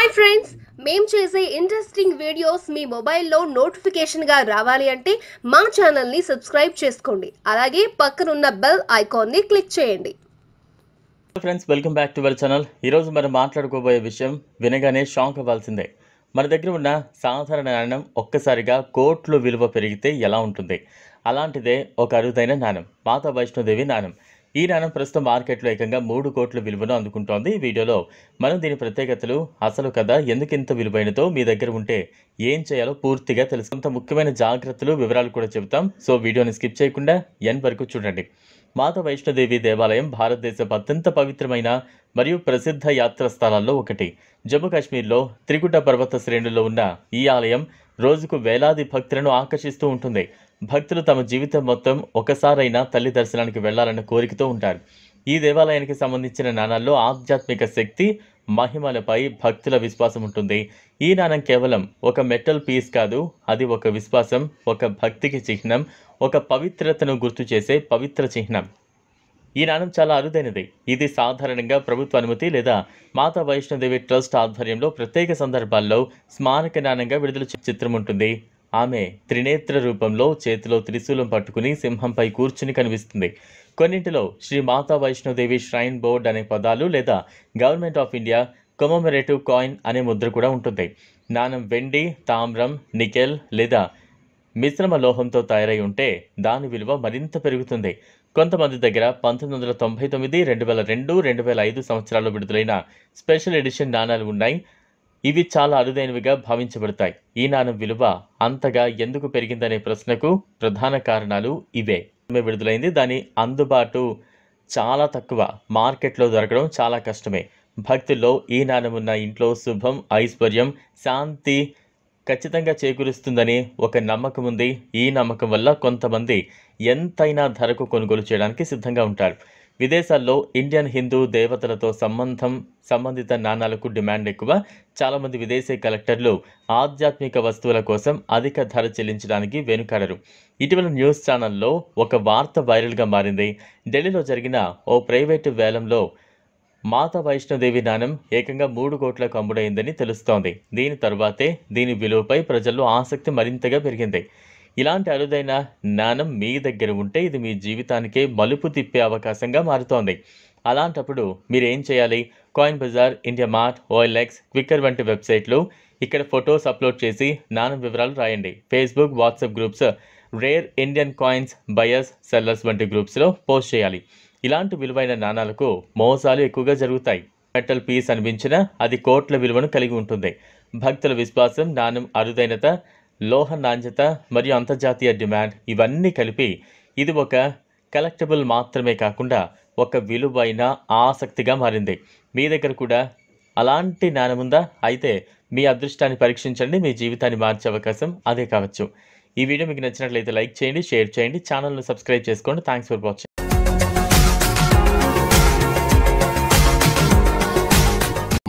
Hi friends, మేము చేసే interesting videos మీ మొబైల్లో నోటిఫికేషన్గా రావాలి అంటే మా ఛానల్ని సబ్స్క్రైబ్ చేసుకోండి. అలాగే పక్కనున్న బెల్ ఐకాన్ని క్లిక్ చేయండి. Friends, welcome back to our channel. ఈరోజు మనం మాట్లాడుకోబోయే విషయం వినగానే షాక్ అవ్వాల్సిందే. మన దగ్గర ఉన్న సాధారణ నాణ్యం ఒక్కసారిగా కోట్లు విలువ పెరిగితే ఎలా ఉంటుంది? అలాంటిదే ఒక అరుదైన నాణ్యం, మాతా వైష్ణోదేవి నాణ్యం. ఈ నాణ్యం ప్రస్తుతం మార్కెట్లో ఏకంగా 3 కోట్ల విలువను అందుకుంటోంది. ఈ వీడియోలో మనం దీని ప్రత్యేకతలు, అసలు కథ, ఎందుకింత విలువైనదో, మీ దగ్గర ఉంటే ఏం చేయాలో పూర్తిగా తెలుసు. కొంత ముఖ్యమైన జాగ్రత్తలు, వివరాలు కూడా చెబుతాం. సో వీడియోని స్కిప్ చేయకుండా ఎండ్ వరకు చూడండి. మాతా వైష్ణోదేవి దేవాలయం భారతదేశపు అత్యంత పవిత్రమైన మరియు ప్రసిద్ధ యాత్రా స్థలాల్లో ఒకటి. జమ్మూ కాశ్మీర్లో త్రికుట పర్వత శ్రేణుల్లో ఉన్న ఈ ఆలయం రోజుకు వేలాది భక్తులను ఆకర్షిస్తూ ఉంటుంది. భక్తులు తమ జీవితం మొత్తం ఒకసారైనా తల్లి దర్శనానికి వెళ్లాలన్న కోరికతో ఉంటారు. ఈ దేవాలయానికి సంబంధించిన నాణాల్లో ఆధ్యాత్మిక శక్తి, మహిమలపై భక్తుల విశ్వాసం ఉంటుంది. ఈ నాణం కేవలం ఒక మెటల్ పీస్ కాదు, అది ఒక విశ్వాసం, ఒక భక్తికి చిహ్నం, ఒక పవిత్రతను గుర్తు చేసే పవిత్ర చిహ్నం. ఈ నాణం చాలా అరుదైనది. ఇది సాధారణంగా ప్రభుత్వ అనుమతి లేదా మాతా వైష్ణోదేవి ట్రస్ట్ ఆధ్వర్యంలో ప్రత్యేక సందర్భాల్లో స్మారక నాణంగా విడుదల చిత్రం ఉంటుంది. ఆమె త్రినేత్ర రూపంలో చేతిలో త్రిశూలం పట్టుకుని సింహంపై కూర్చుని కనిపిస్తుంది. కొన్నింటిలో శ్రీ మాతా వైష్ణోదేవి ష్రైన్ బోర్డ్ అనే పదాలు లేదా గవర్నమెంట్ ఆఫ్ ఇండియా కమోమరేటివ్ కాయిన్ అనే ముద్ర కూడా ఉంటుంది. నాణం వెండి, తామ్రం, నికెల్ లేదా మిశ్రమ లోహంతో తయారై ఉంటే దాని విలువ మరింత పెరుగుతుంది. కొంతమంది దగ్గర 1999, 2002, 2005 సంవత్సరాల్లో విడుదలైన స్పెషల్ ఎడిషన్ నాణాలు ఉన్నాయి. ఇవి చాలా అరుదైనవిగా భావించబడతాయి. ఈ నాణం విలువ అంతగా ఎందుకు పెరిగిందనే ప్రశ్నకు ప్రధాన కారణాలు ఇవే. విడుదలైంది, దాని అందుబాటు చాలా తక్కువ, మార్కెట్లో దొరకడం చాలా కష్టమే. భక్తుల్లో ఈ నాణం ఉన్న ఇంట్లో శుభం, ఐశ్వర్యం, శాంతి ఖచ్చితంగా చేకూరుస్తుందని ఒక నమ్మకం ఉంది. ఈ నమ్మకం వల్ల కొంతమంది ఎంతైనా ధరకు కొనుగోలు చేయడానికి సిద్ధంగా ఉంటారు. విదేశాల్లో ఇండియన్ హిందూ దేవతలతో సంబంధిత నాణాలకు డిమాండ్ ఎక్కువ. చాలామంది విదేశీ కలెక్టర్లు ఆధ్యాత్మిక వస్తువుల కోసం అధిక ధర చెల్లించడానికి వెనుకాడరు. ఇటీవల న్యూస్ ఛానల్లో ఒక వార్త వైరల్గా మారింది. ఢిల్లీలో జరిగిన ఓ ప్రైవేటు వేలంలో మాతా వైష్ణోదేవి నాణం ఏకంగా 3 కోట్లకు అమ్ముడైందని తెలుస్తోంది. దీని తరువాతే దీని విలువపై ప్రజల్లో ఆసక్తి మరింతగా పెరిగింది. ఇలాంటి అరుదైన నాణం మీ దగ్గర ఉంటే ఇది మీ జీవితానికే మలుపు తిప్పే అవకాశంగా మారుతోంది. అలాంటప్పుడు మీరు ఏం చేయాలి? Coin bazaar, India mart, OLX, Quikr వంటి వెబ్సైట్లు. ఇక్కడ ఫొటోస్ అప్లోడ్ చేసి నాణం వివరాలు రాయండి. Facebook, WhatsApp groups, rare Indian coins buyers, sellers వంటి గ్రూప్స్లో పోస్ట్ చేయాలి. ఇలాంటి విలువైన నాణాలకు మోసాలు ఎక్కువగా జరుగుతాయి. మెటల్ పీస్ అనిపించినా అది కోట్ల విలువను కలిగి ఉంటుంది. భక్తుల విశ్వాసం, నాణం అరుదైనత, లోహ నాణ్యత మరియు అంతర్జాతీయ డిమాండ్ ఇవన్నీ కలిపి ఇది ఒక కలెక్టబుల్ మాత్రమే కాకుండా ఒక విలువైన ఆసక్తిగా మారింది. మీ దగ్గర కూడా అలాంటి నాణం ఉందా? అయితే మీ అదృష్టాన్ని పరీక్షించండి. మీ జీవితాన్ని మార్చే అవకాశం అదే కావచ్చు. ఈ వీడియో మీకు నచ్చినట్లయితే లైక్ చేయండి, షేర్ చేయండి, ఛానల్ను సబ్స్క్రైబ్ చేసుకోండి. Thanks for watching.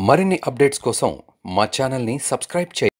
మరిన్ని అప్డేట్స్ కోసం మా ఛానల్ని సబ్స్క్రైబ్ చేయండి.